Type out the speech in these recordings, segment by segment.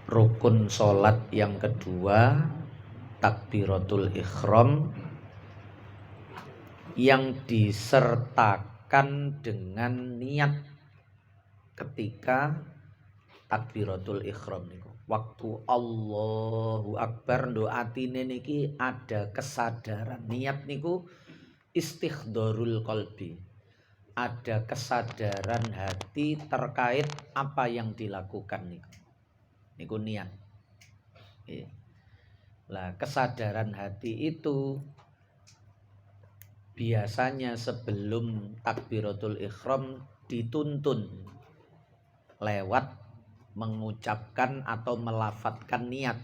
Rukun sholat yang kedua, takbiratul ihram, yang disertakan dengan niat ketika takbiratul ihram niku. Waktu Allahu Akbar ndo atine niki ada kesadaran. Niat niku istighdharul qalbi. Ada kesadaran hati terkait apa yang dilakukan niku. Niku niat. Lah kesadaran hati itu biasanya sebelum takbiratul ihram dituntun lewat mengucapkan atau melafatkan niat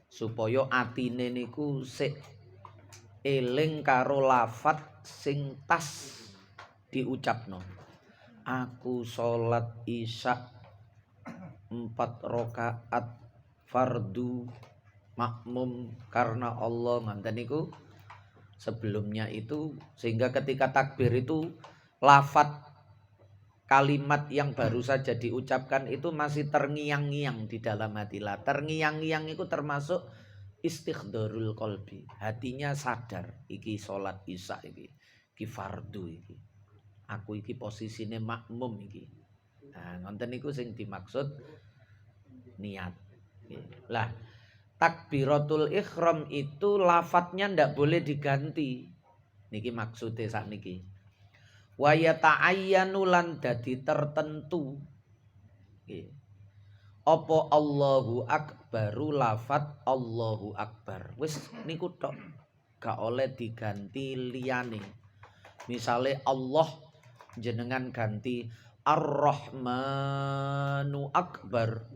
supaya atine niku sik eling karo lafat sing tas diucapno. Aku sholat isya 4 rakaat fardu makmum karena Allah, nganten niku sebelumnya itu, sehingga ketika takbir itu lafat kalimat yang baru saja diucapkan itu masih terngiang-ngiang di dalam hati. Lah terngiang-ngiang itu termasuk istighdharul qalbi. Hatinya sadar iki salat isya iki fardu iki. Aku iki posisine makmum iki. Nah, ngonten niku sing dimaksud niat. Lah takbiratul ihram itu lafadznya ndak boleh diganti. Niki maksudnya sakniki. Wa yata'ayyanu lan dadi tertentu. Apa Allahu Akbaru lafadz Allahu Akbar. Wis niku tok. Gak oleh diganti liyane. Misale Allah jenengan ganti Ar-Rahmanu Akbar.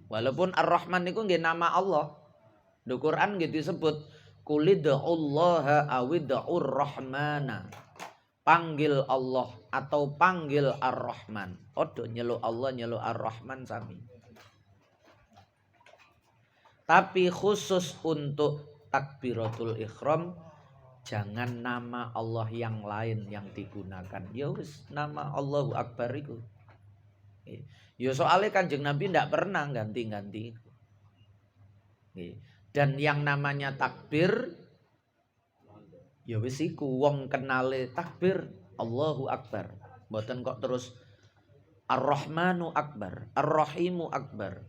Walaupun Ar-Rahman niku nggih nama Allah. Di Quran nggih disebut Qulid'ullaha awid'ur Rahmana. Panggil Allah atau panggil Ar-Rahman. Odo nyeluk Allah nyeluk Ar-Rahman sami. Tapi khusus untuk takbiratul ihram jangan nama Allah yang lain yang digunakan. Ya wis nama Allahu Akbar iku. Ya soalnya Kanjeng Nabi ndak pernah ganti-ganti. Dan yang namanya takbir ya wis iku wong kenale takbir Allahu Akbar. Mboten kok terus Ar-Rahmanu Akbar, Ar-Rahimu Akbar,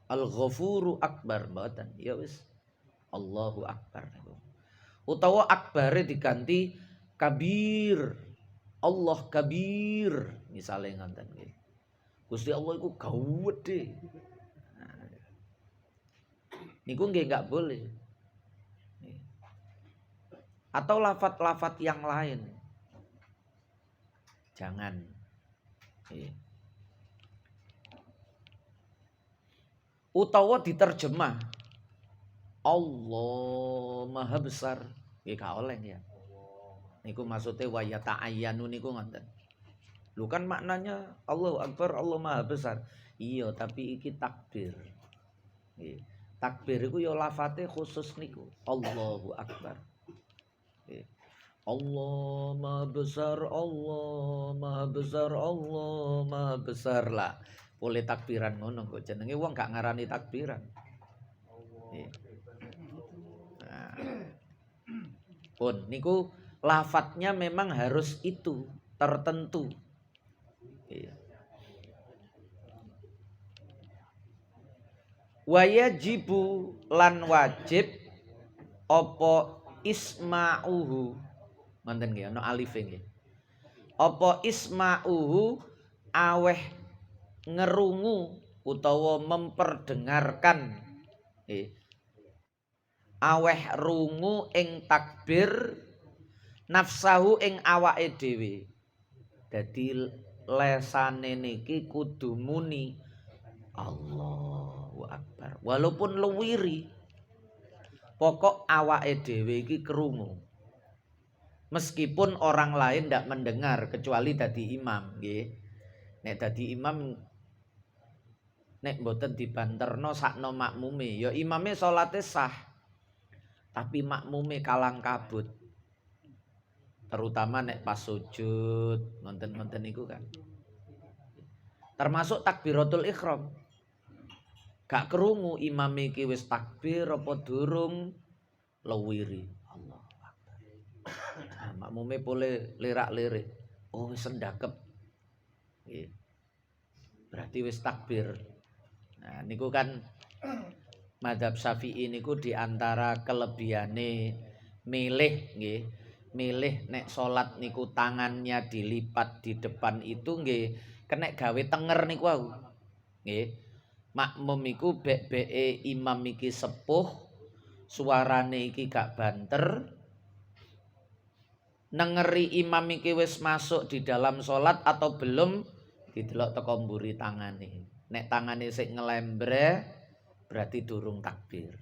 Al-Ghafuru Akbar, mboten. Ya wis Allahu Akbar. Utawa akbare diganti kabir. Allah kabir, misalnya ngoten nggih. Gusti Allah iku gawedhe. Niku nggih enggak boleh. Atau lafat-lafat yang lain. Jangan. Utawa diterjemah Allah Maha Besar. Nggih gak oleh ya. Niku maksudnya wa yata'ayyanu niku ngoten. Lu kan maknanya Allahu Akbar, Allah Maha Besar. Iya, tapi iki takbir. Takbir iku ya lafate khusus niku. Allahu Akbar. Allah Maha Besar, Allah Maha Besar, Allah Maha Besar lah. Boleh takbiran ngono kok jenenge wong gak ngarani takbiran. Nah. Pun niku lafadznya memang harus itu tertentu. Wa yajibu lan wajib apa isma'uhu. Ngoten nggih ana alife nggih. Apa isma'uhu aweh ngerungu utawa memperdengarkan aweh rungu ing takbir nafsahu ing awake dhewe. Dadi lesane niki kudu muni Allahu Akbar. Walaupun luwiri, pokok awake dhewe iki krungu. Meskipun orang lain ndak mendengar kecuali dadi imam nggih. Nek dadi imam nek mboten dibanterno sakno makmume, ya imame salate sah. Tapi makmume kalang kabut. Terutama nek pas sujud, ngonten-ngonten niku kan. Termasuk takbiratul ihram. Gak krungu imam iki wis takbir apa durung, lewiri. Allah Akbar. Nah, makmume boleh lirak-lirik. Oh wis sendakep. Nggih. Berarti wis takbir. Nah niku kan mazhab Syafi'i niku diantara kelebihane milih nggih. Milih nek salat niku tangannya dilipat di depan itu nggih kenek gawe tenger niku wau. Nggih. Makmum iku bek-beke imam iki sepuh, suarane iki gak banter. Nengeri imam iki wis masuk di dalam salat atau belum, didelok teko mburi tangane. Nek tangane sik ngelembre berarti durung takbir.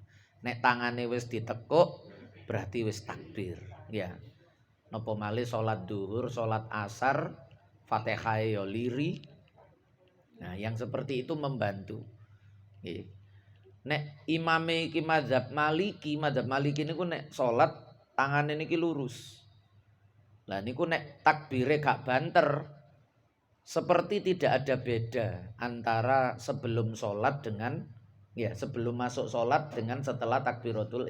Nek tangane wis ditekuk berarti wis takbir. Ya. Napa malih salat duhur, salat asar, Fatihah ya liri. Nah, yang seperti itu membantu. Nggih. Nek imame iki mazhab Maliki niku nek salat tangane niki lurus. Lah niku nek takbire gak banter, seperti tidak ada beda antara sebelum salat dengan sebelum masuk salat dengan setelah takbiratul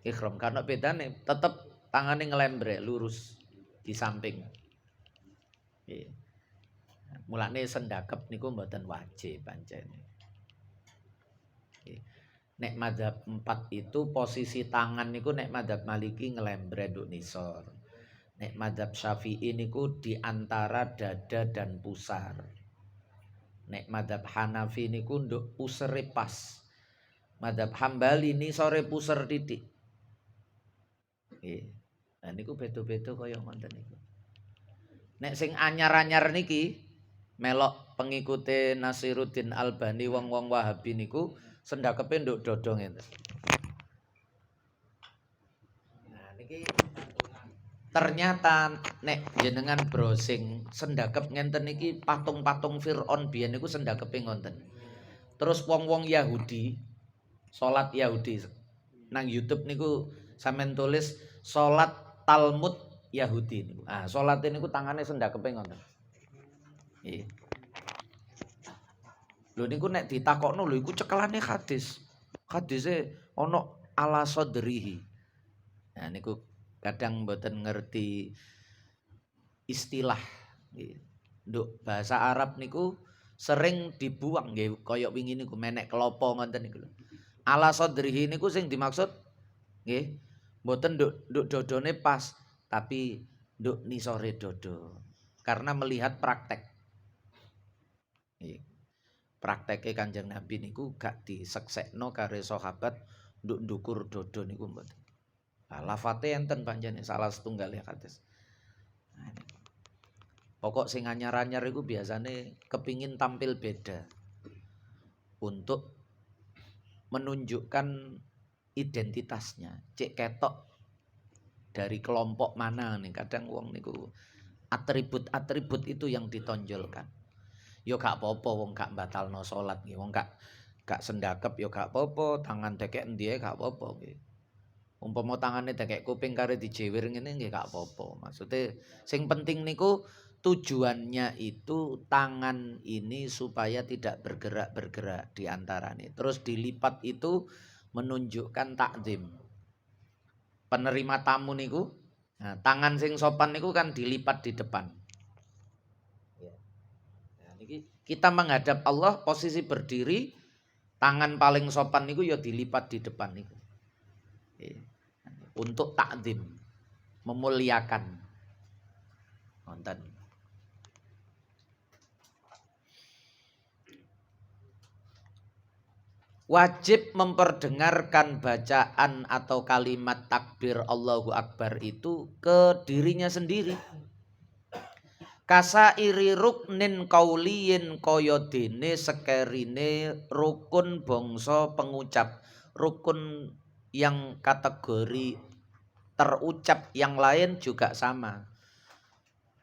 ihram. Karena bedane tetep tangane ngelembre lurus di samping. Nggih. Mulane sendakep niku mboten wajib pancen. Nek mazhab 4 itu posisi tangan niku nek mazhab Maliki ngelembre nduk nisor. Nek mazhab Syafi'i niku di antara dada dan pusar. Nek mazhab Hanafi niku nduk pusere pas. Mazhab Hambali ni sore puser titik. Nggih. Nah niku beda-beda kaya ngoten niku. Nek sing anyar-anyar niki melok pengikute Nasiruddin Albani wong-wong Wahabi niku sendakepe nduk dada ngene. Nah niki ternyata nek jenengan browsing sendakep ngenten niki patung-patung Firaun biyen niku sendakepe ngonten. Terus wong-wong Yahudi salat Yahudi nang YouTube niku sampean tulis salat Talmud Yahudi niku. Ah salat niku tangane sendakepe ngonten. Nggih. Lho niku nek ditakokno lho iku cekelane hadis. Hadise ana ala sadrihi. Nah niku kadang mboten ngerti istilah nggih. Nduk bahasa Arab niku sering dibuang nggih kaya wingi niku menek kelopo ngoten niku lho. Ala sadrihi niku sing dimaksud nggih mboten nduk dodone pas tapi nduk nisore dodo. Karena melihat praktek. Nggih. Prakteke Kanjeng Nabi niku gak diseksekno kare sahabat nduk ndukur dodo niku mboten. Nah, lafate enten panjenengan salah setunggal ya hadis. Nah, pokok sing anyar-anyar iku biasane kepingin tampil beda untuk menunjukkan identitasnya. Cek ketok dari kelompok mana nih. Kadang wong niku atribut-atribut itu yang ditonjolkan. Yo gak apa-apa wong gak batalno salat nggih. Wong gak sendakep yo gak apa-apa, tangan tekek ndiye gak apa-apa nggih. Umpama tangane tekek kuping kare dijewir ngene nggih gak apa-apa. Maksudnya sing penting niku tujuannya itu tangan ini supaya tidak bergerak-bergerak di antarane. Terus dilipat itu menunjukkan takzim. Penerima tamu niku, nah, tangan sing sopan niku kan dilipat di depan. Nah, niki kita menghadap Allah posisi berdiri, tangan paling sopan niku ya dilipat di depan niku. Untuk takzim, memuliakan. Nonton. Wajib memperdengarkan bacaan atau kalimat takbir Allahu Akbar itu ke dirinya sendiri. Kasairi ruknin kauliyin kaya dene sekerine rukun bangsa pengucap. Rukun yang kategori terucap yang lain juga sama.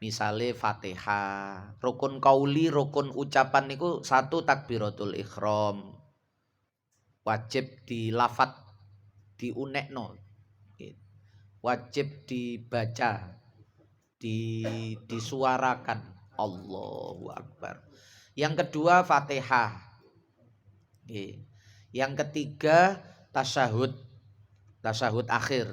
Misalnya Fatihah, rukun kauli, rukun ucapan niku satu takbiratul ihram. Wajib dilafat, diunekno. Wajib dibaca, disuarakan. Allahu Akbar. Yang kedua Fatihah. Yang ketiga tasyahud. Tasyahud akhir.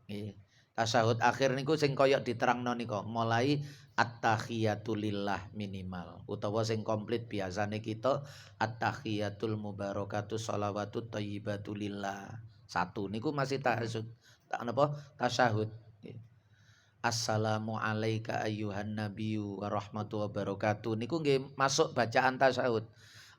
Nggih. Tasyahud akhir niku sing koyok diterangno nika, mulai at-tahiyatu lillah minimal utawa sing komplit biasane kita at-tahiyatul mubarakatuh sholawatut thayyibatu lillah. Satu niku masih tahajud. Tak napa? Tasyahud. Assalamu alayka ayyuhan nabiyyu wa rahmatullahi wa barakatuh. Niku nggih masuk bacaan tasyahud.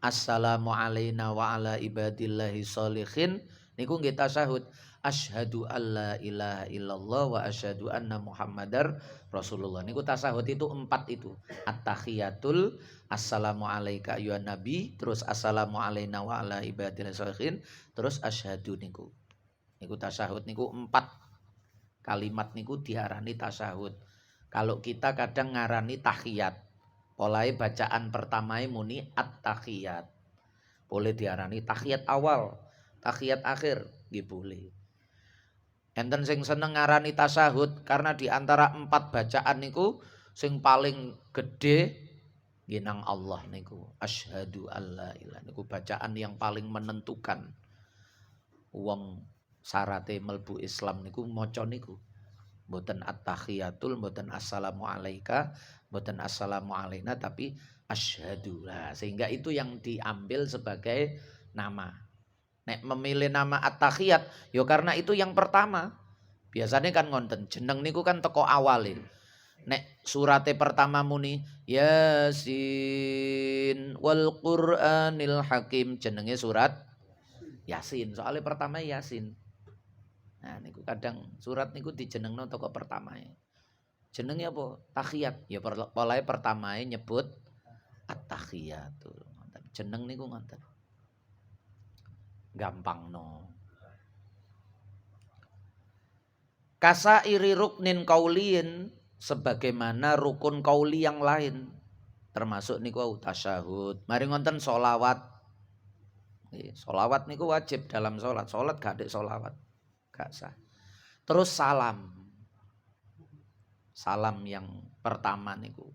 Assalamu alayna wa ala ibadillahi sholihin. Niku nggih tasyahud. Asyhadu alla ilaha illallah wa asyhadu anna muhammadar rasulullah. Niku tasyahud itu 4 itu. At-tahiyatul, assalamu alayka ayyuhan nabi, terus assalamu alayna wa ala ibadillahi sholihin, terus asyhadu niku. Niku tasyahud niku 4 kalimat niku diarani tasyahud. Kalau kita kadang ngarani tahiyat. Polai bacaan pertama muni at-tahiyat. Boleh diarani tahiyat awal, tahiyat akhir, nggih boleh. Enten sing seneng ngarani tasyahud karena di antara 4 bacaan niku sing paling gede nggih nang Allah niku. Asyhadu alla ilaha niku bacaan yang paling menentukan. Wong syarate melbu Islam niku maca niku. Mboten at-tahiyatul, mboten assalamu alayka, mboten assalamu alayna, tapi asyhadu. Nah, sehingga itu yang diambil sebagai nama. Nek memilih nama at-tahiyat, yo karena itu yang pertama. Biasanya kan ngonten jeneng niku kan teko awalin. Nek surate pertama muni Yasin wal Qur'anil Hakim, jenenge surat Yasin. Soalnya pertama Yasin. Nah niku kadang surat niku dijenengno toko pertamae. Jenenge apa? Tahiyat. Ya polahe pertamae nyebut at-tahiyatul. Jeneng niku ngoten. Gampang no. Kasairi ruknin kauliin, sebagaimana rukun kauli yang lain. Termasuk niku tasyahud. Mari ngonten sholawat. Sholawat niku wajib dalam sholat. Sholat gak ada sholawat. Gak sah. Terus salam. Salam yang pertama niku.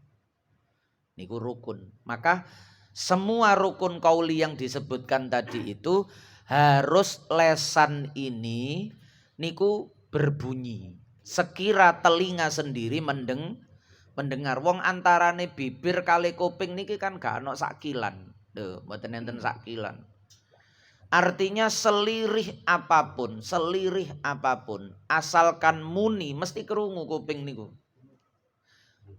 Niku rukun. Maka semua rukun kauli yang disebutkan tadi itu harus lesan ini niku berbunyi. Sekira telinga sendiri mendengar. Wong antarane bibir kali kuping niki kan gak ono sakilan. Lho, mboten enten sakilan. Artinya selirih apapun, asalkan muni mesti krungu kuping niku.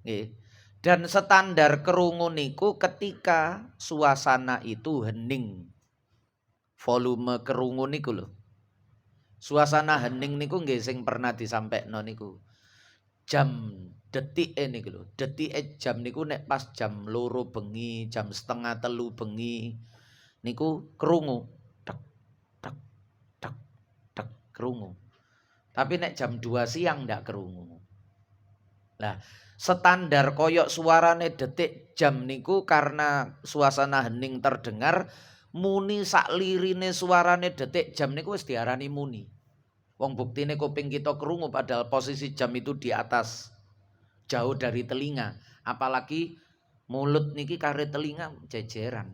Nggih. Dan standar krungu niku ketika suasana itu hening. Volume krungu niku lho. Suasana hening niku nggih sing pernah disampaikno niku. Jam detik niku lho. Detike jam niku nek pas jam 2 bengi, jam 2:30 bengi niku krungu. Tek tek tek tek krungu. Tapi nek jam 2 siang ndak krungu. Lah, standar koyok suarane detik jam niku karena suasana hening terdengar, muni sak lirine suarane detik jam niku wis diarani muni. Wong buktine kuping kita krungu padahal posisi jam itu di atas, jauh dari telinga. Apalagi mulut niki kare telinga jejeran.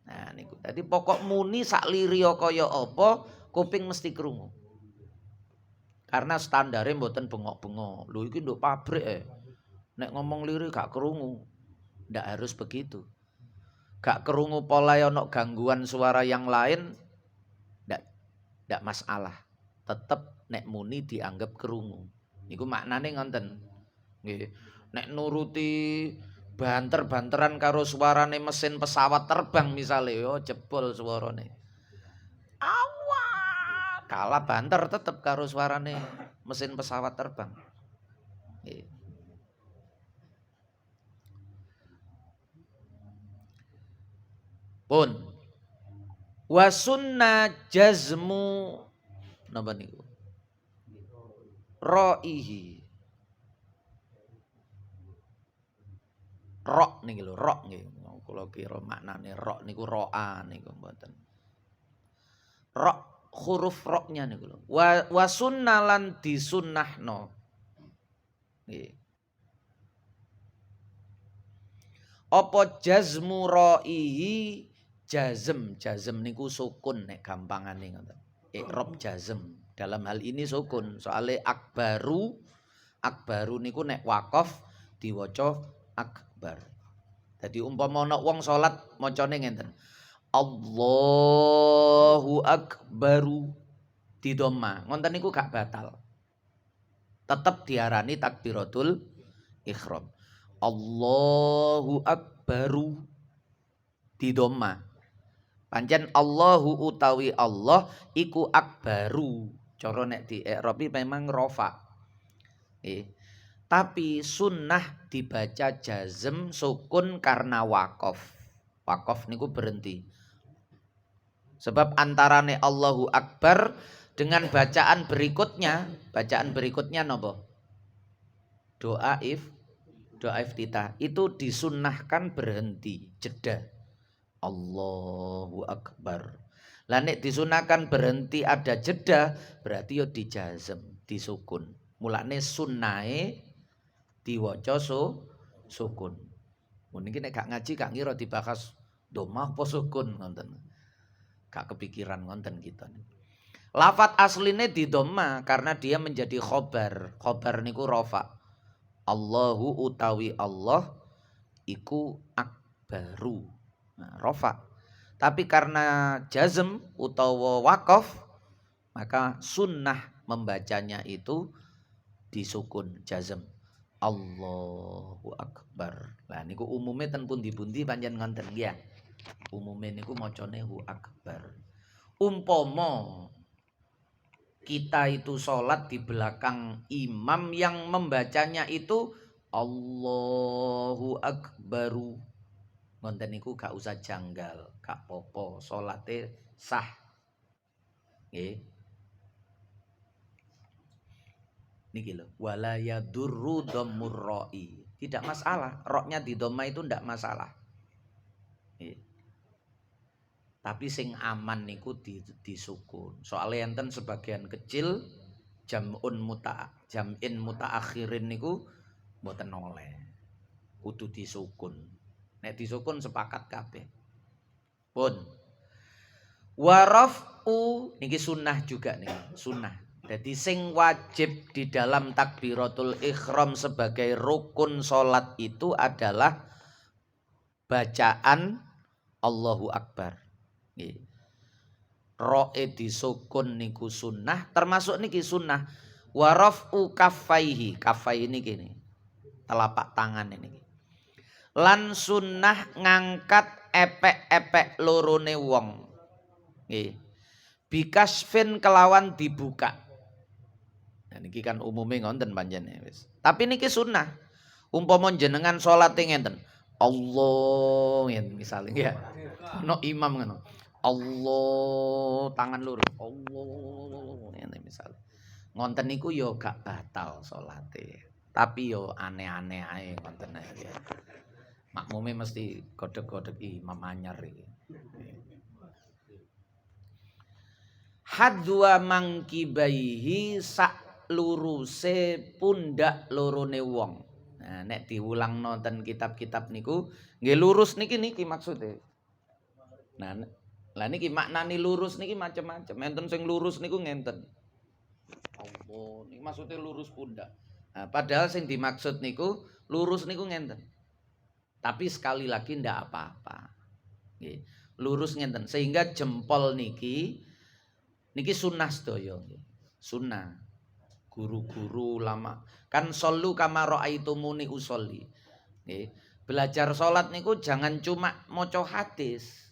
Nah niku. Dadi pokok muni sak liria kaya apa, kuping mesti krungu. Karena standare mboten bengok-bengok. Lho iki nduk pabrik nek ngomong lirik gak krungu. Ndak harus begitu. Gak krungu pola ono gangguan suara yang lain ndak masalah. Tetep nek muni dianggap krungu. Niku maknane ngonten. Nggih. Nek nuruti banter-banteran karo suarane mesin pesawat terbang misale yo jebol suarane. Awak kalah banter tetep karo suarane mesin pesawat terbang. Nggih. Pun wasunna jazmu napa niku roihi rok niki lho rok nggih kula kira maknane rok niku roa niku mboten rok huruf roknya niku lho wasunna lan disunnahno nggih apa jazmu roihi Jazm niku sukun nek gampangane ngoten. I'rab jazm. Dalam hal ini sukun. Soale akbaru niku nek wakaf diwaca akbar. Dadi umpama ana wong salat macane ngenten. Allahu akbaru di dhamma. Ngoten niku gak batal. Tetep diarani takbiratul ihram. Allahu akbaru di dhamma. Pancen Allahu utawi Allah iku akbaru. Cara nek di i'rabi memang rofa. Tapi sunnah dibaca jazm sukun karena wakaf. Wakaf niku berhenti. Sebab antarane Allahu Akbar dengan bacaan berikutnya nopo? Doa iftitah itu disunnahkan berhenti, jeda. Allahu Akbar. Lah nek disunahkan berhenti ada jeda, berarti yo dijazm, disukun. Mulane sunnahe diwaca sukun. Mun iki nek gak ngaji gak ngira dibahas domah apa sukun ngoten. Gak kepikiran ngoten kita. Lafat asline di dhamma karena dia menjadi khobar. Khobar niku rafa. Allahu utawi Allah iku akbaru. Nah, rafa. Tapi karena jazm utawa wakaf maka sunnah membacanya itu disukun jazm. Allahu Akbar. Lah niku umume ten pundi-pundi pancen ngoten nggih ya. Umume niku macane hu akbar. Umpama kita itu sholat di belakang imam yang membacanya itu Allahu Akbaru. Ngoten niku gak usah janggal, gak popo, salate sah. Nggih. Niki lho, wala yadurru dhammur ra'i. Tidak masalah, roknya di dhamma itu ndak masalah. Tapi sing aman niku disukun. Soalnya enten sebagian kecil jam'in mutaakhirin niku mboten oleh. Kudu disukun. Nek disukun sepakat kabeh. Pun. Waraf'u niki sunnah juga nih, sunnah. Jadi sing wajib di dalam takbiratul ihram sebagai rukun salat itu adalah bacaan Allahu Akbar. Ro'e disukun niku sunnah, termasuk niki sunnah. Waraf'u kaffaihi, kaffai niki nih. Telapak tangan ini. Lan sunnah ngangkat epek-epek lorone wong. Nggih. Bikasfin kelawan dibuka. Nah, niki kan umumnya ngonten panjenengan wis. Tapi niki sunnah. Umpama jenengan salat ngenten. Allah ngenten misalnya ya. No imam ngono. Allah tangan lurus. Allah ngenten misalnya. Ngonten niku yo gak batal salate. Tapi yo aneh-aneh ae ngonten ae. Makmume mesti godhog-godhog imam anyar iki. Hadwa mangkibaihi sak luruse pundak lorone wong. Nah, nek diulang nonton kitab-kitab niku, nggih lurus niki maksude. Nah, lah niki maknani lurus niki macam-macam. Enten sing lurus niku ngenten. Allah, niki maksudnya lurus pundak. Nah, padahal sing dimaksud niku lurus niku ngenten. Tapi sekali lagi ndak apa-apa. Nggih, lurus ngenten sehingga jempol niki sunnah sedaya nggih. Sunnah. Guru-guru lama kan solu kama ra'aitumuni usolli. Nggih. Belajar salat niku jangan cuma maca hadis.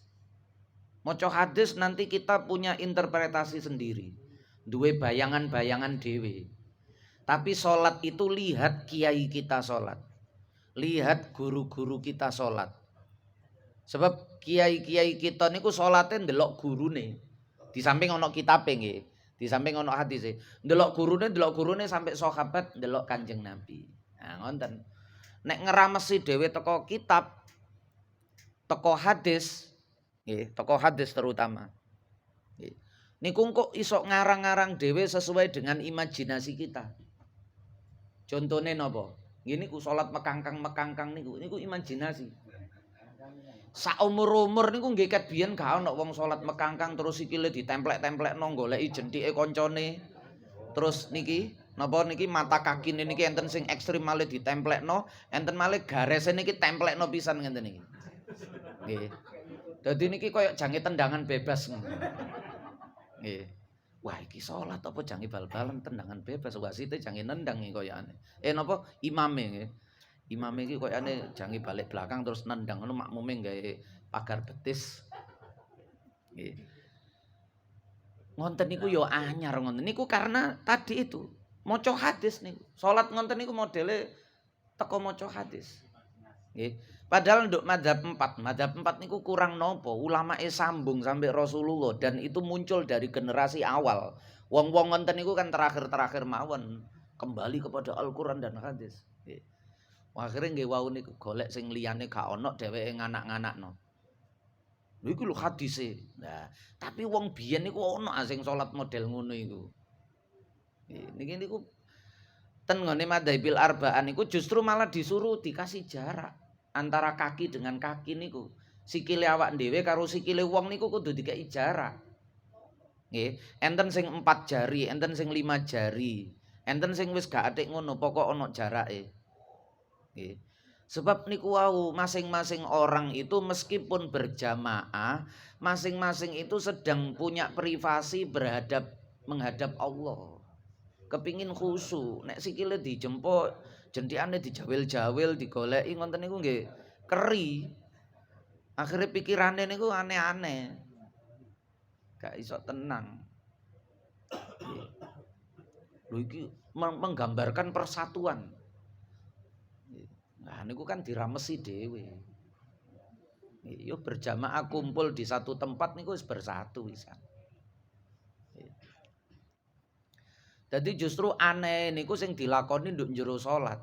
Maca hadis nanti kita punya interpretasi sendiri. Duwe bayangan-bayangan dhewe. Tapi salat itu lihat kiai kita salat. Lihat guru-guru kita salat. Sebab kiai-kiai kita niku salate ndelok gurune. Di samping ana kitabe nggih. Di samping ana hadise. Ndelok gurune sampai sahabat ndelok Kanjeng Nabi. Nah, ngoten. Nek ngeramesi dhewe teko kitab, teko hadis, nggih, teko hadis terutama. Nggih. Niku kok iso ngarang-ngarang dhewe sesuai dengan imajinasi kita. Contone napa? Nggih niku salat mekangkang niku imajinasi. Saumur-umur niku nggih ket biyen gak ono wong salat mekangkang terus sikile ditemplek-templekno goleki jenthike kancane. Terus niki napa niki mata kakine niki enten sing ekstrim malih ditemplekno, enten malih garese niki templekno pisan ngenten niki. Nggih. Dadi niki koyo jange tendangan bebas ngono. Nggih. Wah iki salat apa jange bal-balan tendangan bebas wasite jange nendang iki koyokane. Napa imame nggih. Imame iki koyokane jange balik belakang terus nendang ngono makmume gawe pagar betis. Nggih. Ngonten niku ya anyar ngonten niku karena tadi itu maca hadis niku. Salat ngonten niku modele teko maca hadis. Nggih. Padahal untuk mazhab 4 niku kurang nopo, ulamae sambung sampai Rasulullah dan itu muncul dari generasi awal. Wong-wong ngonten niku kan terakhir-terakhir mawon kembali kepada Al-Qur'an dan hadis. Nggih. Akhire nggih wau niku golek sing liyane gak ono dheweke nganak-nganakno. Lha iku lho hadise. Nah, tapi wong biyen niku ono sing salat model ngono iku. Niki niku ten ngene madzhabil arba'ah niku justru malah disuruh dikasih jarak antara kaki dengan kaki niku. Sikile awak dhewe karo sikile wong niku kudu dikei jarak. Nggih, enten sing 4 jari, enten sing 5 jari. Enten sing wis gak atik ngono, pokok ono jarake. Nggih. Sebab niku wau masing-masing orang itu meskipun berjamaah, masing-masing itu sedang punya privasi menghadap Allah. Kepingin khusyuk, nek sikile dijempuk, jentikane dijawil-jawil, digoleki ngoten niku nggih keri. Akhire pikirane niku aneh-aneh. Gak iso tenang. Lho iki menggambarkan persatuan. Nah niku kan diramesi dhewe. Yo berjamaah kumpul di satu tempat niku wis bersatu pisan. Jadi justru aneh niku sing dilakoni nduk njero salat.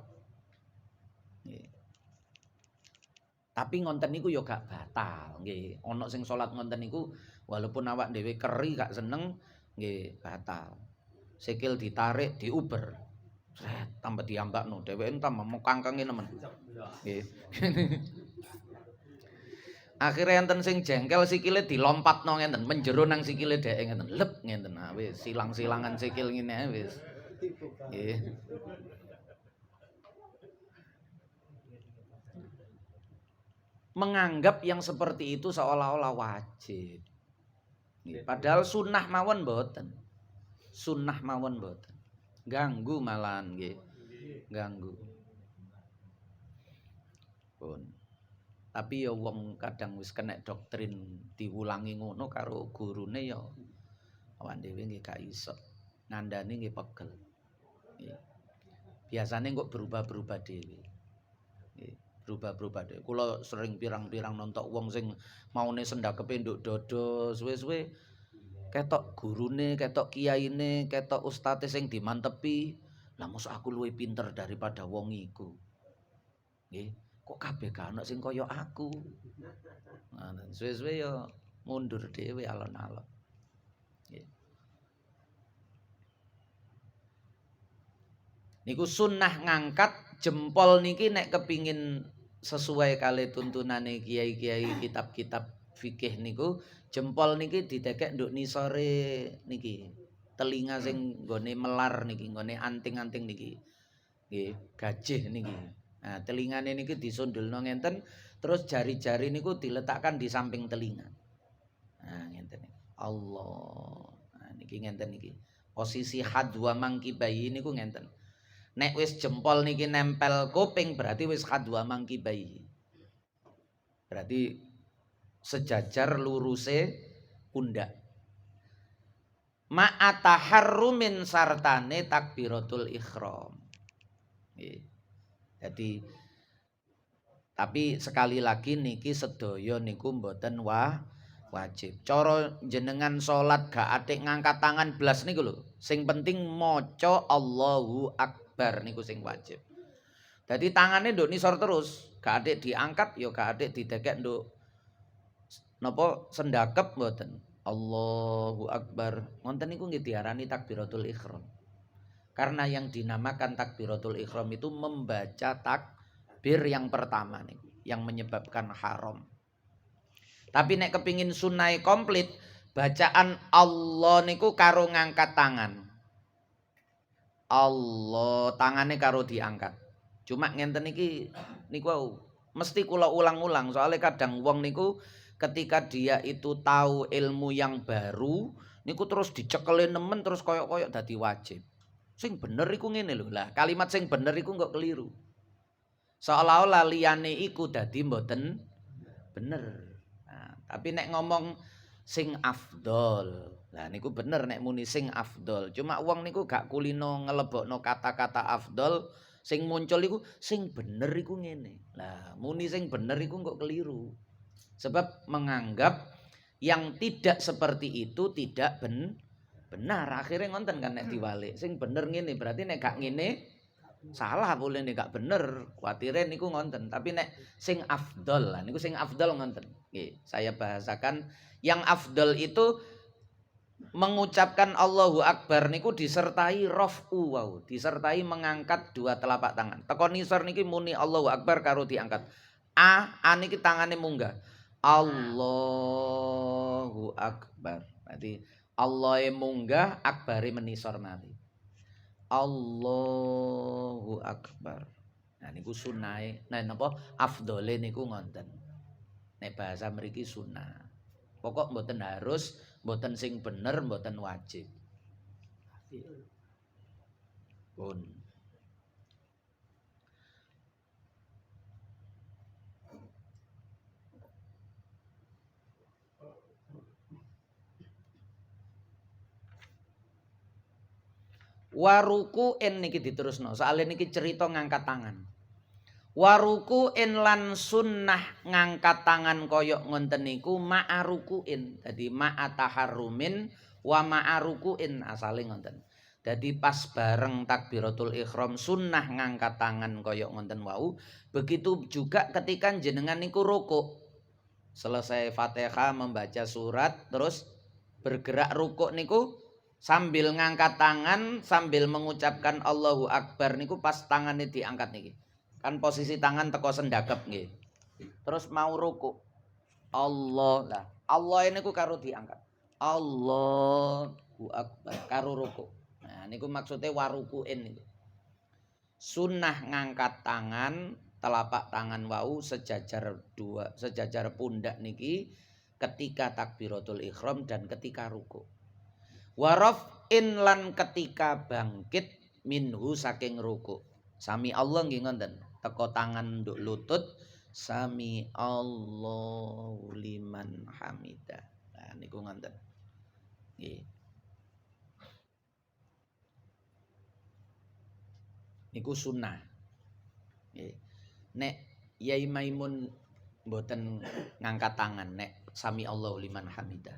Tapi ngonten niku yo gak batal, nggih. Ana sing salat ngonten niku walaupun awak dhewe keri gak seneng nggih batal. Sikil ditarik diuber. Sret tambah diambakno dheweke tambah mekangkange nemen. Nggih. Akhire enten sing jengkel sikile dilompatno ngenten menjero nang sikile dheke ngenten. Lep ngenten. Nah wis silang-silangan sikil ngene ae wis. Nggih. Menganggap yang seperti itu seolah-olah wajib. Padahal sunnah mawon mboten. Sunnah mawon mboten. Ganggu malahan nggih. Ganggu. Pun. Tapi ya wong kadang wis kena doktrin diulangi ngono karo gurune ya awak dhewe nggih gak iso. Ngandani nggih pegel. Nggih. Biasane kok berubah-berubah dhewe. Nggih, berubah-berubah dhewe. Kula sering pirang-pirang nonton wong sing maune sendakepe nduk dodo suwe-suwe ketok gurune, ketok kiyaine, ketok ustate sing dimantepi. Lah mosok aku luwih pinter daripada wong iku. Nggih, kok kabeh gak ono sing kaya aku. Nah, suwe-suwe ya mundur dhewe alon-alon. Nggih. Niku sunnah ngangkat jempol niki nek kepingin sesuai kali tuntunane kiai-kiai kitab-kitab fikih niku jempol niki didekek nduk nisore niki. Telinga sing nggone melar niki, nggone anting-anting niki. Nggih, gajih niki. Nah, telingane niki disundulno ngenten, terus jari-jari niku diletakkan di samping telinga. Nah, ngenten niki. Allah. Nah, niki ngenten niki. Posisi hadwa mangkibai niku ngenten. Nek wis jempol niki nempel kuping berarti wis hadwa mangkibai. Berarti sejajar luruse pundak. Ma'ataharrumin sartane takbiratul ihram. Jadi tapi sekali lagi niki sedaya niku mboten wajib. Cara jenengan salat gak atik ngangkat tangan blas niku lho. Sing penting maca Allahu Akbar niku sing wajib. Jadi tangannya nduk nisor terus, gak atik diangkat ya gak atik didekek nduk napa sendakep mboten. Allahu Akbar. Ngonten niku nggih diarani takbiratul ihram. Karena yang dinamakan takbiratul ihram itu membaca takbir yang pertama nih, yang menyebabkan haram. Tapi nek kepingin sunai komplit, bacaan Allah niku karo ngangkat tangan. Allah, tangannya karo diangkat. Cuma ngenten iki niku mesti kula ulang-ulang, soalnya kadang wong niku ketika dia itu tahu ilmu yang baru niku terus dicekelin nemen terus koyok-koyok dadi wajib. Sing bener iku ngene lho. Lah kalimat sing bener iku kok keliru. Seolah-olah liyane iku dadi mboten bener. Nah, tapi nek ngomong sing afdol. Lah niku bener nek muni sing afdol. Cuma wong niku gak kulino ngelebokno kata-kata afdol, sing muncul iku sing bener iku ngene. Lah muni sing bener iku kok keliru. Sebab menganggap yang tidak seperti itu tidak benar. Akhirnya ngonten kan nek diwalik. Sing bener ngene berarti nek gak ngene salah boleh nih gak bener. Kuatirin niku ngonten. Tapi nek sing afdol lah niku sing afdol ngonten. Nggih, saya bahasakan yang afdol itu mengucapkan Allahu Akbar niku disertai raf'u wau, disertai mengangkat dua telapak tangan. Teko nisor niki muni Allahu Akbar karo diangkat. A niki tangane munggah. Allahu Akbar. Berarti Allahe munggah, akbare menisor mali. Allahu Akbar. Nah niku sunahe. Nah napa afdole niku ngonten. Nek bahasa mriki sunah. Pokok mboten harus, mboten sing bener, mboten wajib. Pun. Warukuin niki diterusno. Soalnya niki cerita ngangkat tangan. Warukuin lan sunnah ngangkat tangan koyok ngonten niku ma'arukuin. Jadi ma'ataharrumin wa ma'arukuin asale ngonten. Jadi pas bareng takbiratul ihram sunnah ngangkat tangan koyok ngonten wau. Begitu juga ketika jenengan niku rukuk. Selesai Fatihah membaca surat terus bergerak rukuk niku sambil ngangkat tangan sambil mengucapkan Allahu Akbar niku pas tangannya diangkat niki. Kan posisi tangan teko sendakep nggih. Terus mau ruku. Allah lah. Allah ini ku karo diangkat. Allahu Akbar karo ruku. Nah niku maksudnya warukuin niku. Sunnah ngangkat tangan, telapak tangan wau sejajar dua, sejajar pundak niki ketika takbiratul ihram dan ketika ruku. Waraf'in lan ketika bangkit minhu saking ruku. Sami Allah nggih ngoten. Teko tangan nduk lutut sami Allahu liman hamidah. Nah niku ngoten. Nggih. Niku sunnah. Nggih. Nek Yai Maimun mboten ngangkat tangan nek sami Allahu liman hamidah.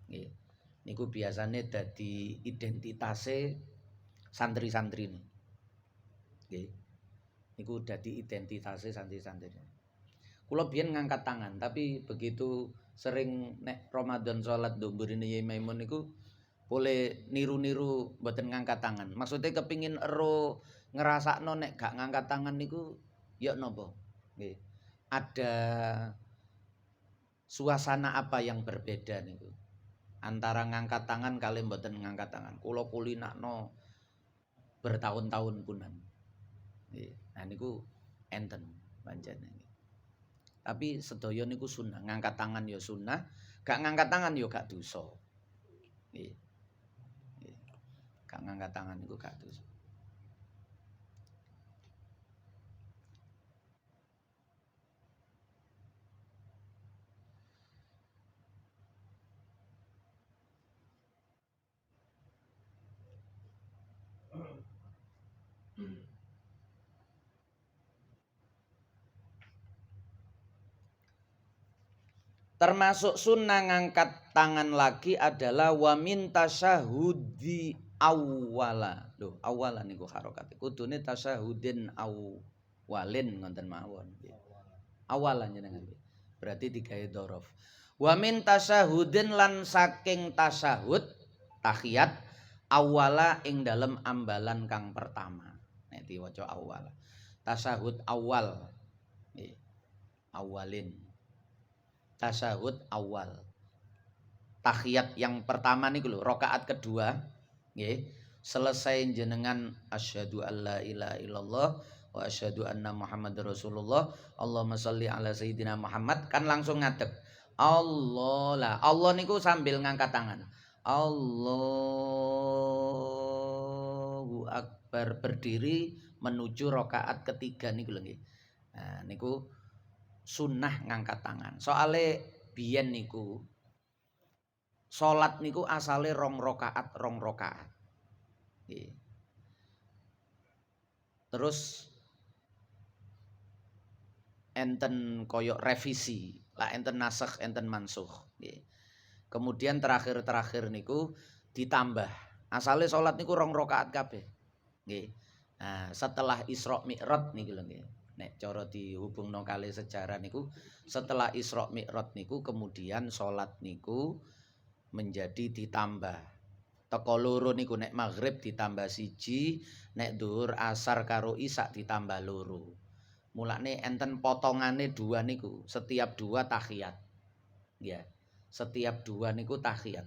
Nggih. Niku biasanya dadi identitase santri-santri ini. Nggih. Niku dadi identitase santri-santri. Kula biyen ngangkat tangan, tapi begitu sering nek Ramadan salat ndumburine Yai Maimun niku boleh niru-niru mboten ngangkat tangan. Maksudnya kepingin ero ngerasakno nek gak ngangkat tangan niku ya napa? Nggih. Ada suasana apa yang berbeda niku? Antara ngangkat tangan kali mboten ngangkat tangan. Kula kulinakno bertahun-tahun punan. Nah niku enten pancen. Tapi sedaya niku sunnah. Ngangkat tangan ya sunnah, gak ngangkat tangan ya gak dosa. Nggih. Gak ngangkat tangan niku gak dosa. Termasuk sunnah ngangkat tangan lagi adalah wa min tasyahudi awwala. Loh, awwala niku harokat. Kudune tasyahudin awwalin ngoten mawon. Awalan jenengan. Berarti digawe dzaraf. Wa min tasyahudin lan saking tasyahud tahiyat awwala ing dalem ambalan kang pertama. Nek diwaca awwala. Tasyahud awal. Awalin. tasyahud awal. Tahiyat yang pertama niku lho, rakaat kedua nggih. Selesai jenengan asyhadu alla ilaha illallah wa asyhadu anna Muhammadar Rasulullah. Allahumma sholli ala sayyidina Muhammad, kan langsung ngadeg. Allah lah. Allah niku sambil ngangkat tangan. Allahu Akbar, berdiri menuju rakaat ketiga niku lho nggih. Nah niku sunnah ngangkat tangan. Soale biyen niku salat niku asale rong rakaat. Terus enten koyok revisi, lah enten nasakh, enten mansukh. Kemudian terakhir niku ditambah. Asale salat niku rong rakaat kabeh. Nah, setelah Isra Mi'raj niku lho nggih. Nek cara dihubungno kali sejarah niku, setelah Isra Mi'raj niku kemudian salat niku menjadi ditambah. Teko loro niku nek maghrib ditambah siji, nek dhuwur asar karo isya ditambah loro. Mulane enten potongane dua niku, setiap dua tahiyat. Ya, setiap dua niku tahiyat.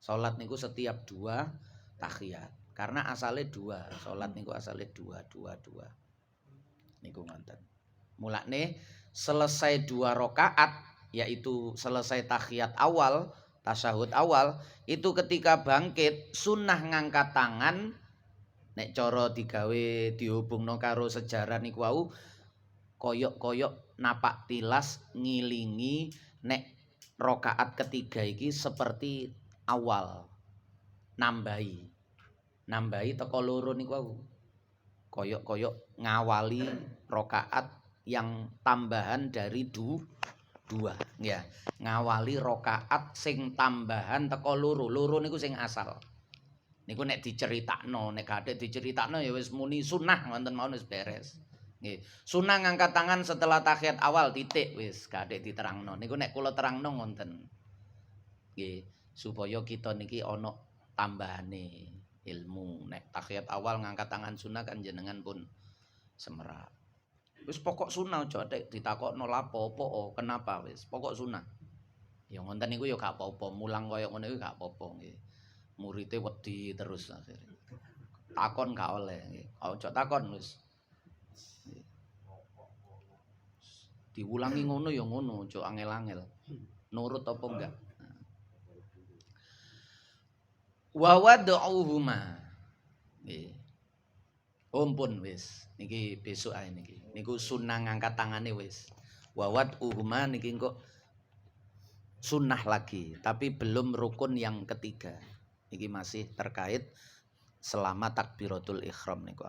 Salat niku setiap dua tahiyat. Karena asale dua, salat niku asale dua. Niku ngoten. Mulane selesai dua rakaat, yaitu selesai tahiyat awal, tasyahud awal, itu ketika bangkit sunnah ngangkat tangan. Nek cara digawe dihubungno karo sejarah niku wau koyok napak tilas ngilingi nek rakaat ketiga iki seperti awal, nambahi teko loro niku wau. Koyok ngawali rakaat yang tambahan dari dua ya, ngawali rakaat sing tambahan teko loro niku sing asal. Niku nek diceritakno, nek gak diceritakno ya wis muni sunah wonten mawon wis beres. Nggih. Sunah ngangkat tangan setelah tahiyat awal titik wis gak diterangno. Niku nek kula terangno ngoten. Nggih, supaya kita niki ana tambahane ilmu. Nek tahiyat awal ngangkat tangan sunah kan jenengan pun semerap. Wis pokok sunah aja ditakokno lapo-opo, kenapa wis pokok sunah. Ya ngoten niku ya gak apa-apa, mulang kaya ngono iku gak apa-apa nggih. Murite wedi terus akhirnya. Takon gak oleh nggih. Aja takon wis. Diulangi ngono ya ngono, aja angel-angel. Nurut apa enggak? Wa wad'uhuma. Nggih. Ompun wis. Niki besok ae niki. Niku sunah ngangkat tangane wis. Wa wad'uhuma niki kok sunnah lagi, tapi belum rukun yang ketiga. Niki masih terkait selama takbiratul ihram niku.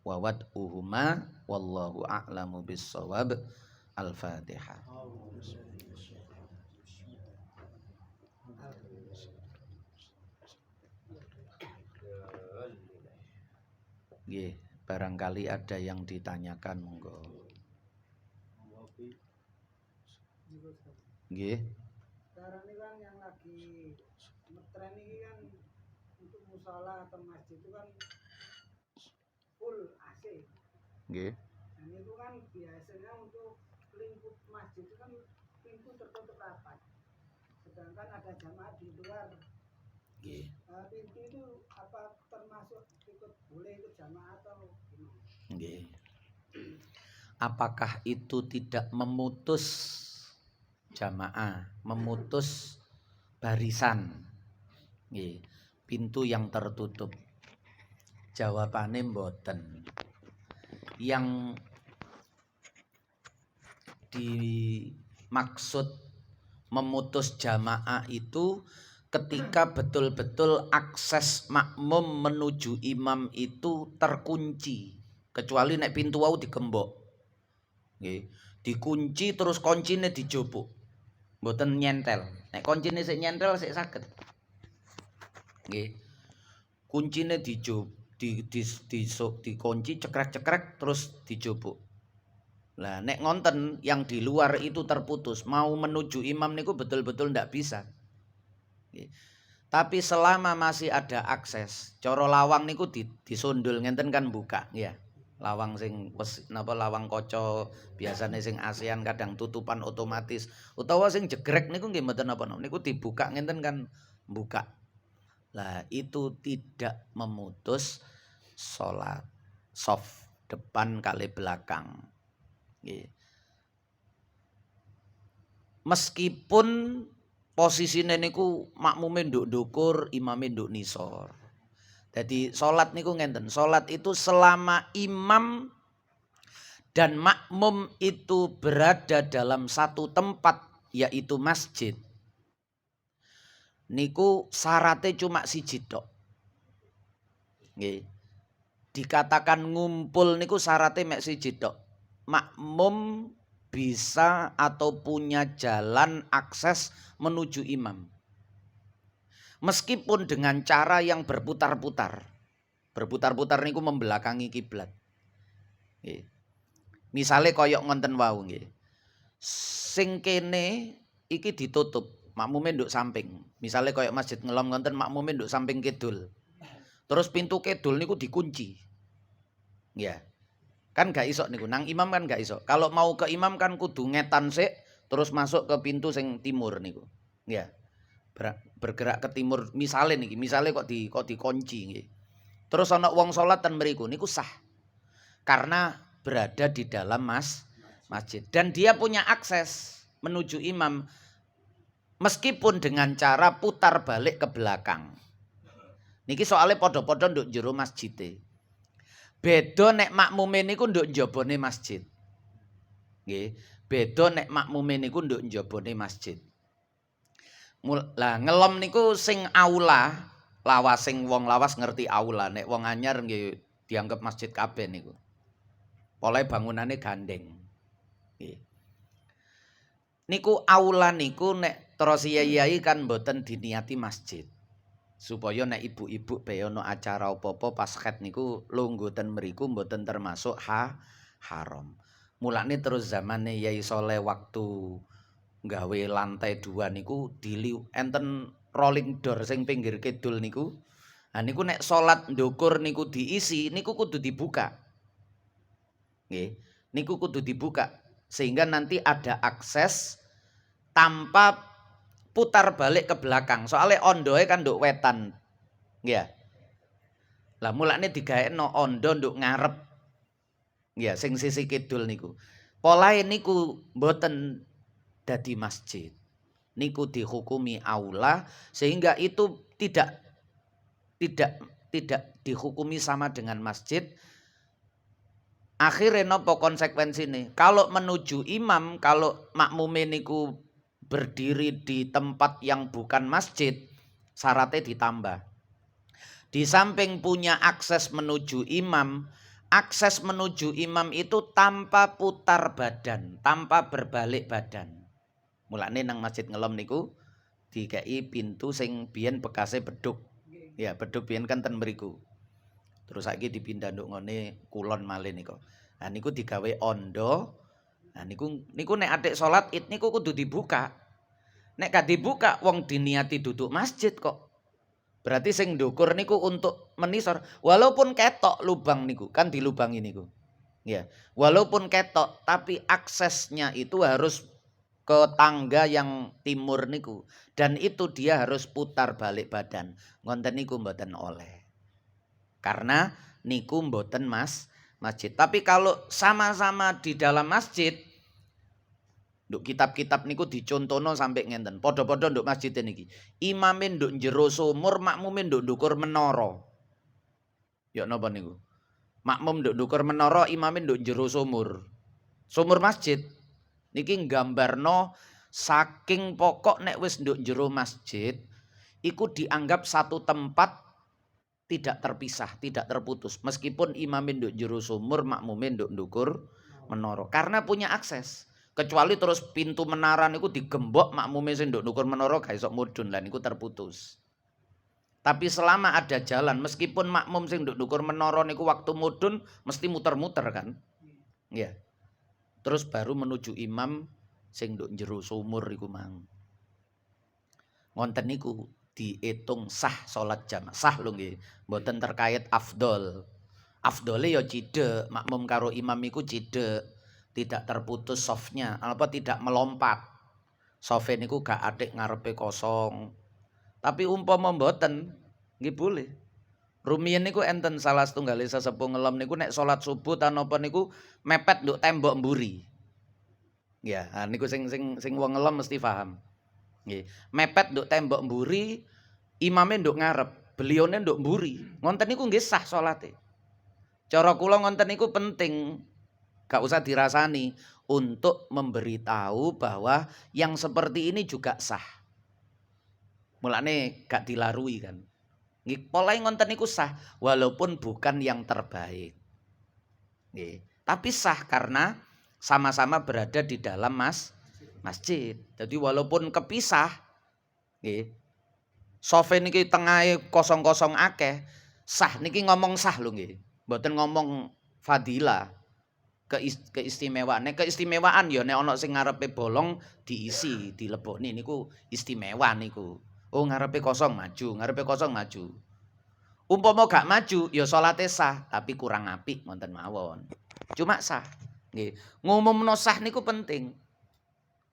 Wa wad'uhuma wallahu a'lamu bis-shawab. Al-Fatihah. Nggih, barangkali ada yang ditanyakan monggo. Nggih. Sekarang ini kan yang lagi ngetren ini kan untuk musala atau masjid itu kan full AC. Nggih. Dan itu kan biasanya untuk lingkup masjid itu kan pintu tertutup rapat. Sedangkan ada jamaah di luar. Nggih. Pintu itu apa termasuk boleh ikut jamaah atau gimana? Nggih. Apakah itu tidak memutus jamaah, memutus barisan? Nggih. Pintu yang tertutup. Jawabane mboten. Yang dimaksud memutus jamaah itu ketika betul-betul akses makmum menuju imam itu terkunci, kecuali nek pintu wau digembok. Nggih, dikunci terus kuncine dijupuk. Mboten nyentel. Nek kuncine sik nyentel sik saged. Nggih. Kuncine dikunci cekrek-cekrek terus dijupuk. Lah nek ngonten yang di luar itu terputus, mau menuju imam niku betul-betul ndak bisa. Tapi selama masih ada akses, cara lawang niku disundul ngenten kan buka ya. Lawang sing lawang kaca biasane sing ASEAN kadang tutupan otomatis utawa sing jegrek niku nggih mboten napa-napa niku dibuka ngenten kan buka. Lah itu tidak memutus salat soft depan kali belakang. Nggih. Meskipun posisine niku makmume nduk ndukur, imame nduk nisor. Jadi salat niku ngenten, salat itu selama imam dan makmum itu berada dalam satu tempat yaitu masjid. Niku syaratnya cuma siji tok. Nggih. Dikatakan ngumpul niku syaratnya mek siji tok. Makmum bisa atau punya jalan akses menuju imam. Meskipun dengan cara yang berputar-putar. Berputar-putar niku membelakangi kiblat. Nggih. Misale koyok ngonten wau nggih. Sing kene iki ditutup, makmume nduk samping. Misale koyok masjid ngelom ngonten makmume nduk samping kidul. Terus pintu kidul niku dikunci. Ya. Kan gak iso niku, nang imam kan gak iso. Kalau mau ke imam kan kudu ngetan sik terus masuk ke pintu sing timur niku. Ya. Bergerak ke timur misale niki, misale kok dikunci nggih. Terus ana wong salat ten mriku niku sah. Karena berada di dalam masjid dan dia punya akses menuju imam meskipun dengan cara putar balik ke belakang. Niki soalnya podo-podo nduk jero masjid. Beda nek makmume niku nduk njabane masjid. Nggih, beda nek makmume niku nduk njabane masjid. Lah ngelom niku sing aula, lawas sing wong lawas ngerti aula, nek wong anyar nggih dianggap masjid kabeh niku. Pole bangunane gandeng. Nggih. Niku aula niku nek terus yai kan mboten diniati masjid. Supaya nek ibu-ibu bae ana acara apa-apa pas khat niku lungguh ten mriku mboten termasuk haram. Mulane terus zamane Yai Soleh waktu gawe lantai 2 niku enten rolling door sing pinggir kidul niku. Nah niku nek salat ndukur niku diisi niku kudu dibuka. Nggih, niku kudu dibuka sehingga nanti ada akses tanpa putar balik ke belakang. Soalnya ondoe kan nduk wetan. Ya. Lah mulane digaekno ondo nduk ngarep. Ya, sing sisi kidul niku. Polahe niku mboten dadi masjid. Niku dihukumi aula sehingga itu tidak dihukumi sama dengan masjid. Akhirnya nopo konsekuensine? Kalau menuju imam, kalau makmume niku berdiri di tempat yang bukan masjid, syaratnya ditambah. Di samping punya akses menuju imam, akses menuju imam itu tanpa putar badan, tanpa berbalik badan. Mulane nang masjid ngelom niku dikai pintu sing biyen bekase beduk. Ya, beduk biyen kan ten mriku. Terus saiki dipindah nduk ngene kulon malih niku. Nah niku digawe ondo. Nah niku nek adik salat Id niku kudu dibuka. Nek gak dibuka wong diniati duduk masjid kok. Berarti sing ndukur niku untuk menisor walaupun ketok lubang niku kan dilubangi niku. Ya, walaupun ketok tapi aksesnya itu harus ke tangga yang timur niku dan itu dia harus putar balik badan. Ngonten niku mboten oleh. Karena niku mboten masjid. Tapi kalau sama-sama di dalam masjid, nduk kitab-kitab niku dicontono sampai ngenten. Podo-podo nduk masjid niki. Imame nduk jero sumur, makmume nduk ndukur menara. Ya napa niku? Makmum nduk ndukur menara, imame nduk jero sumur. Sumur masjid. Niki nggambarno saking pokok nek wis nduk jero masjid, iku dianggap satu tempat tidak terpisah, tidak terputus. Meskipun imame nduk jero sumur, makmume nduk ndukur menara. Karena punya akses. Kecuali terus pintu menara niku digembok, makmume sing nduk ndukur menara gak iso mudhun, lah niku terputus. Tapi selama ada jalan, meskipun makmum sing nduk ndukur menara niku waktu mudhun mesti muter-muter kan. Ya. Terus baru menuju imam sing nduk jero sumur iku mang. Ngonten niku diitung sah salat jamaah. Sah lho nggih, mboten terkait afdol. afdole ya cidek, makmum karo imam iku cidek, tidak terputus softnya, apa tidak melompat. Sofe niku gak atik ngarepe kosong. Tapi umpama mboten nggih boleh. Rumiyin niku enten salah setunggal sesepuh ngelem niku nek salat subuh ta napa niku mepet nduk tembok mburi. Ya, niku sing wong ngelem mesti paham. Nggih, mepet nduk tembok mburi, imame nduk ngarep, belione nduk mburi. Ngonten niku nggih sah salate. Cara kula ngonten niku penting. Gak usah dirasani untuk memberitahu bahwa yang seperti ini juga sah. Mulane gak dilarui kan. Nggih, polahe ngonten niku sah walaupun bukan yang terbaik. Nggih, tapi sah karena sama-sama berada di dalam masjid. Jadi walaupun kepisah nggih. Sofe niki tengahe kosong-kosong akeh, sah niki ngomong sah lho nggih. Mboten ngomong fadilah. Keistimewaan. Nek keistimewaan ya nek ana sing ngarepe bolong diisi, dilebokne niku istimewa niku. Oh ngarepe kosong maju, ngarepe kosong maju. Umpama gak maju ya salate sah, tapi kurang apik ngoten mawon. Cuma sah. Nggih. Ngumumno sah niku penting.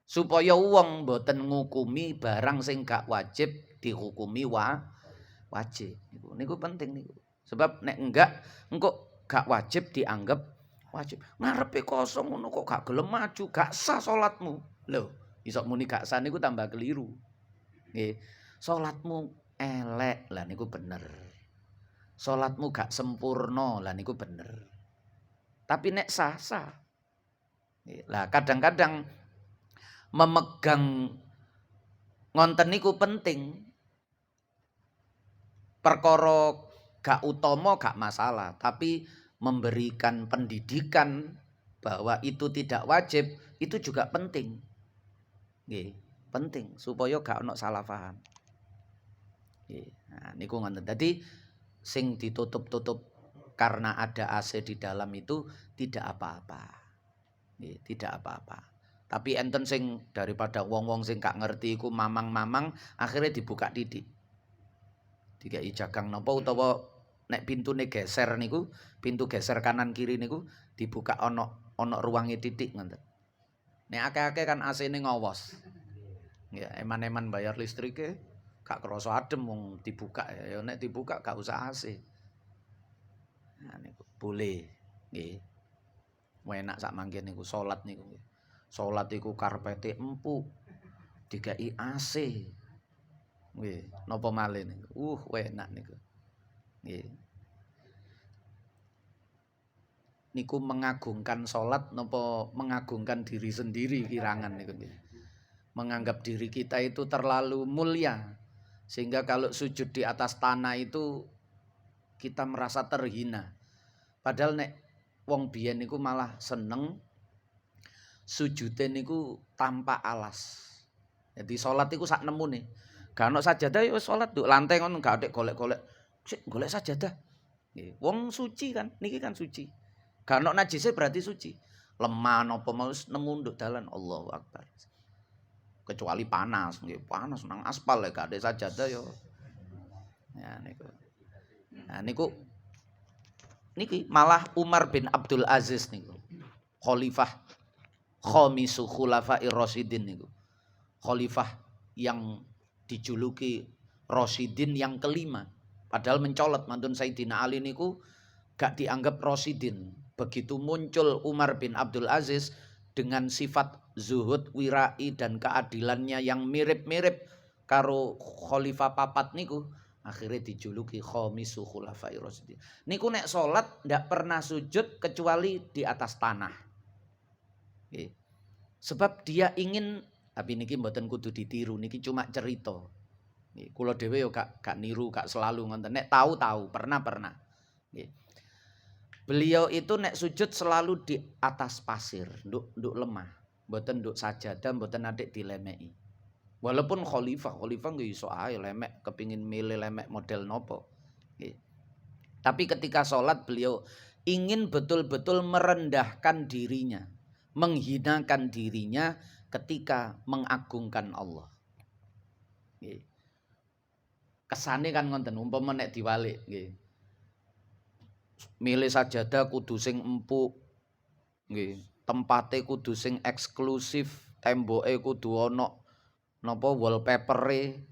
Supaya wong mboten ngukumi barang sing gak wajib dihukumi wajib. Niku penting niku. Sebab nek enggak engko gak wajib dianggap wajib. Ngarepe kosong ngono kok gak gelem maju, gak sah salatmu. Lho, iso muni gak sah niku tambah keliru. Nggih. Salatmu elek lah niku bener. Salatmu gak sempurna lah niku bener. Tapi nek sah sah. Lah kadang-kadang memegang ngonten niku penting. Perkara gak utama gak masalah, tapi memberikan pendidikan bahwa itu tidak wajib itu juga penting. Nggih, penting supaya gak ono salah paham. Nggih. Nah, niku ngoten. Dadi sing ditutup-tutup karena ada AC di dalam itu tidak apa-apa. Nggih, tidak apa-apa. Tapi enten sing daripada wong-wong sing gak ngerti iku mamang-mamang akhirnya dibuka titik. Dikai jagang napa utawa nek pintune geser niku, pintu geser kanan kiri niku dibuka ana ruange titik ngoten. Nek akeh-akeh kan AC-ne ngowos. Ya eman-eman bayar listrike gak krasa adem wong dibuka ya nek dibuka gak usah AC. Nah niku boleh nggih. Enak sak mangken niku salat niku. Salat iku karpete empuk. Dikai AC. Nggih, napa malih niku. Enak niku. Nggih. Niku mengagungkan salat napa mengagungkan diri sendiri kirangan niku nggih. Menganggap diri kita itu terlalu mulia sehingga kalau sujud di atas tanah itu kita merasa terhina. Padahal nek wong biyen niku malah seneng sujude niku tanpa alas. Jadi salat iku sak nemune. Gak ono sajadah ya salat nduk lantai ngono gak atik golek-golek. Sik golek sajadah. Nggih, wong suci kan, niki kan suci. Gak ono najise berarti suci. Lemah napa mau nemu nduk dalan Allahu Akbar. Kecuali panas, nggih panas nang aspal ya gak ada sajadah ya. Ya niku. Nah niku niki malah Umar bin Abdul Aziz niku. Khalifah khamisu khulafair rasyidin niku. Khalifah yang dijuluki Rasyidin yang kelima. Padahal mencolot mantun Sayyidina Ali niku gak dianggap Rasyidin. Begitu muncul Umar bin Abdul Aziz dengan sifat zuhud, wirai dan keadilannya yang mirip-mirip karo Khalifah papat niku, akhirnya dijuluki khamisu khulafair rasyidin. Niku nek salat ndak pernah sujud kecuali di atas tanah. Oke. Sebab dia ingin, tapi niki mboten kudu ditiru, niki cuma cerita. Nggih, kula dhewe yo gak niru, gak selalu ngoten. Nek tahu pernah. Nggih. Beliau itu nek sujud selalu di atas pasir, nduk lemah. Mboten nduk sajadah, mboten atik dilemeki. Walaupun khalifah nggih iso ae lemek, kepingin milih lemek model nopo. Nggih. Tapi ketika sholat beliau ingin betul-betul merendahkan dirinya, menghinakan dirinya ketika mengagungkan Allah. Kesane kan ngonten umpama nek diwalik nggih. milih sajadah kudu sing empuk. Nggih, tempate kudu sing eksklusif, temboke kudu ana napa wallpaper-e,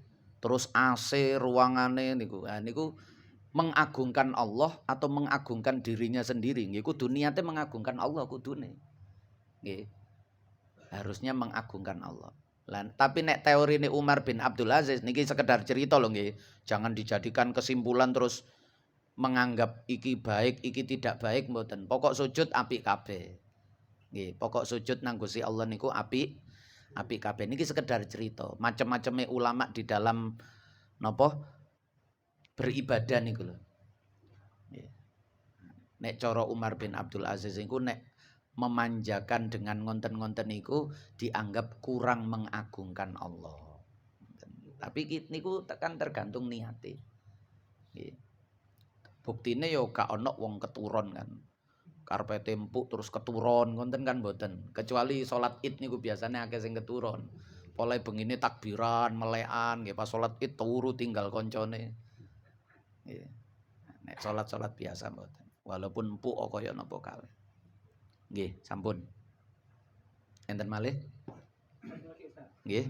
terus AC ruangane niku. Nah niku mengagungkan Allah atau mengagungkan dirinya sendiri. Nggih, kudu niate mengagungkan Allah kudune. Nggih. Harusnya mengagungkan Allah. Tapi nek teori ini Umar bin Abdul Aziz niki sekedar cerita loh nggih. Jangan dijadikan kesimpulan terus menganggap iki baik, iki tidak baik mboten. Pokok sujud apik kabeh. Nggih, pokok sujud nang Gusti Allah niku apik kabeh. Niki sekedar cerita. Macam-macamnya ulama di dalam napa beribadah niku lho. Nggih. Nek cara Umar bin Abdul Aziz niku nek memanjakan dengan ngonten-ngonten niku dianggap kurang mengagungkan Allah. Tapi niku tekan tergantung niate. Nggih. Buktine yo gak ana wong keturun kan. Karepe tempuk terus keturun ngonten kan mboten. Kecuali salat Id niku biasanya akeh sing keturun. Pole bengine takbiran, melekan nggih pas salat Id turu tinggal koncone. Nggih. Nek salat-salat biasa mboten. Walaupun empuk kaya napa kalih. Nggih, sampun. Enten malih? Nggih.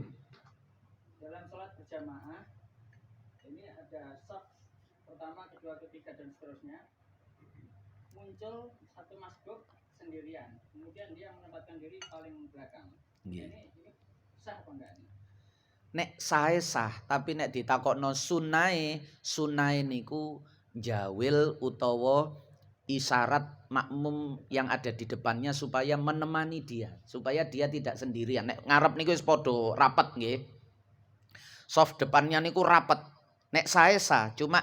Dalam sholat berjamaah ini ada shaf pertama, kedua, ketiga dan seterusnya. Muncul satu masbuk sendirian, kemudian dia menempatkan diri paling belakang. Nggih. Ini sah apa enggak? Nek sae sah, tapi nek ditakokno sunahe niku jawil utawa isyarat makmum yang ada di depannya supaya menemani dia, supaya dia tidak sendirian. Nek ngarep niku wis padha rapat nggih. Soft depannya niku rapat. Nek sae sah, cuma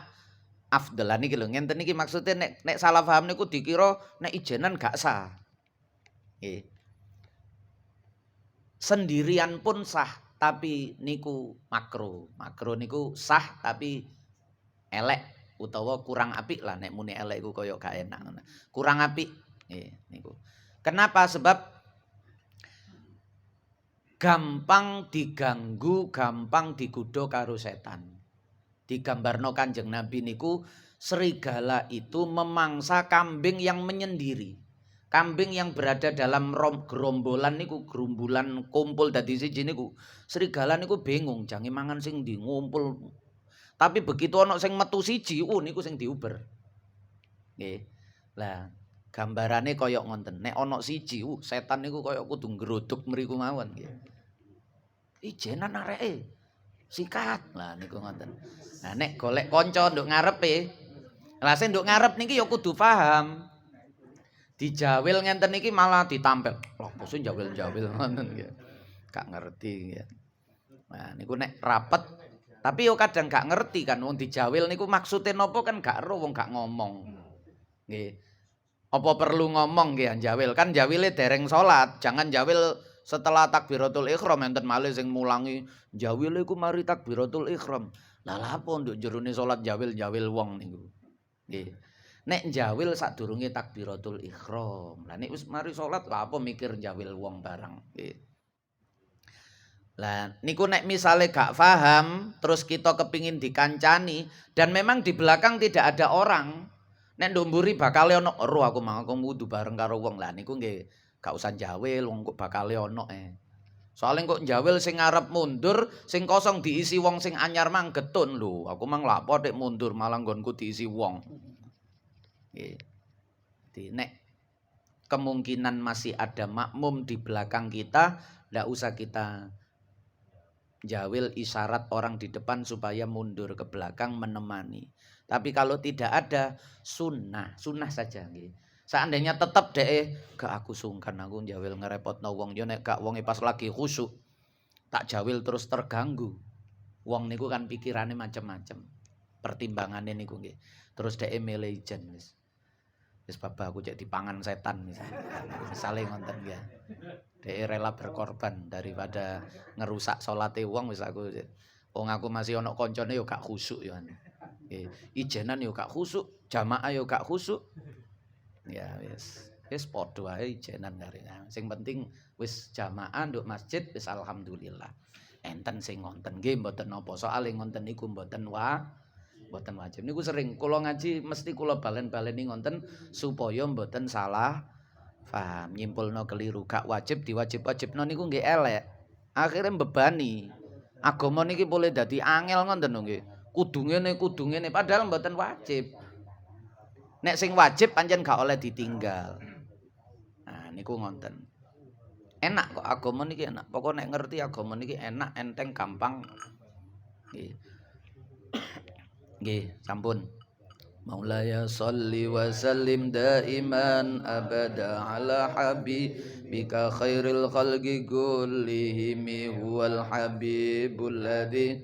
afdal niki lho, ngenten niki maksudnya nek salah paham niku dikira nek ijenan gak sah. Nggih. Sendirian pun sah, tapi niku makro. Makro niku sah tapi elek utawa kurang apik lah. Nek muni elek iku kaya gak enak. Kurang apik. Niku. Kenapa? Sebab gampang diganggu, gampang digodha karo setan. Digambarno Kanjeng Nabi niku serigala itu memangsa kambing yang menyendiri. Kambing yang berada dalam gerombolan niku, gerombolan kumpul dadi siji niku, serigala niku bingung jange mangan sing ndi ngumpul. Tapi begitu ana sing metu siji, niku sing diuber. Nggih. Lah, gambarane kaya ngonten. Nek ana siji, setan niku kaya kudu ngroduk mriku mawon nggih. Ijenan areke. Sikat. Lah niku ngoten. Nah nek golek kanca nduk ngarepe, lah sing nduk ngarep niki ya kudu paham. Dijawil ngenten iki malah ditampel. Loh, bos jawil-jawil ngoten nggih. Gak ngerti nggih. Nah niku nek rapet tapi yo kadang gak ngerti kan wong dijawil niku maksude napa kan gak ero wong gak ngomong. Nggih. Apa perlu ngomong nggih jawil? Kan jawile dereng salat, jangan jawil setelah takbiratul ihram enten malih sing mulangi jawil iku mari takbiratul ihram. Lah lha apa nduk jerone salat jawil-jawil wong niku. Nggih. Nek jawil sadurunge takbiratul ihram. Lah nek wis mari salat lha apa mikir jawil wong barang. Nggih. Lah niku nek misale gak paham terus kita kepingin dikancani dan memang di belakang tidak ada orang. Nek ndumburi bakal ono ero aku mau wudu bareng karo wong. Lah niku nggih gak usah jawil wong kok bakal ono Soale kok jawil sing ngarep mundur, sing kosong diisi wong sing anyar mang getun lho. Aku mang lak pothik mundur malah nggonku diisi wong. Nggih. Jadi nek kemungkinan masih ada makmum di belakang kita, ndak usah kita jawil isyarat orang di depan supaya mundur ke belakang menemani. Tapi kalau tidak ada sunnah saja nggih. Seandainya tetap gak aku sungkan aku jawil ngerepotno wong yo nek gak wonge pas lagi khusyuk tak jawil terus terganggu. Wong niku kan pikirane macam-macam. Pertimbangane niku nggih. Terus milih ijen wis. Wis babah aku cek dipangan setan misalnya ngonten ya. Rela berkorban daripada ngerusak salate wong wis aku. Wong aku masih ana koncone yo gak khusyuk yo. Ijenan yo gak khusyuk, jamaah yo gak khusyuk. Ya wis padha wae ijenan kare. Sing penting wis jamaah nduk masjid wis alhamdulillah. Enten sing ngonten nggih mboten napa soal ngonten niku mboten Mboten wajib. Niku sering kula ngaji mesti kula balen-baleni ngonten supaya mboten salah paham, nyimpulno keliru. Gak wajib diwajib-wajibno niku nggih elek. Akhire mbebani. Agama niki boleh dadi angel ngoten lho nggih. Kudu ngene padahal mboten wajib. Nek sing wajib pancen gak oleh ditinggal. Nah niku ngonten. Enak kok agama niki enak. Pokok nek ngerti agama niki enak, enteng, gampang. Nggih. Nggih, sampun. Maulaya sholli wa sallim daiman abada ala habibika khairil khalqi kullihim huwal habibul ladzi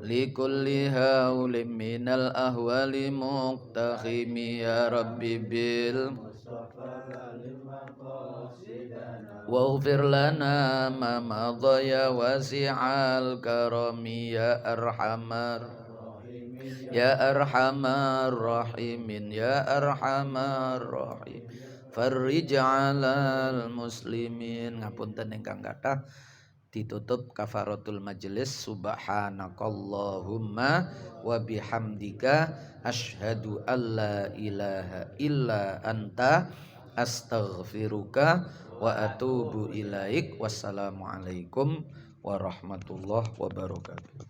likulli haulim minal ahwali muqtakhimi ya rabbi bil waghfir lana ma madha ya wasi'al karami ya arhamar rahimin ya arhamar rahim farrij 'alal muslimin. Ngapunten ingkang kathah ditutup kafaratul majelis. Subhanakallahumma wa bihamdika asyhadu alla ilaha illa anta astaghfiruka wa atubu ilaik. Wassalamualaikum warahmatullahi wabarakatuh.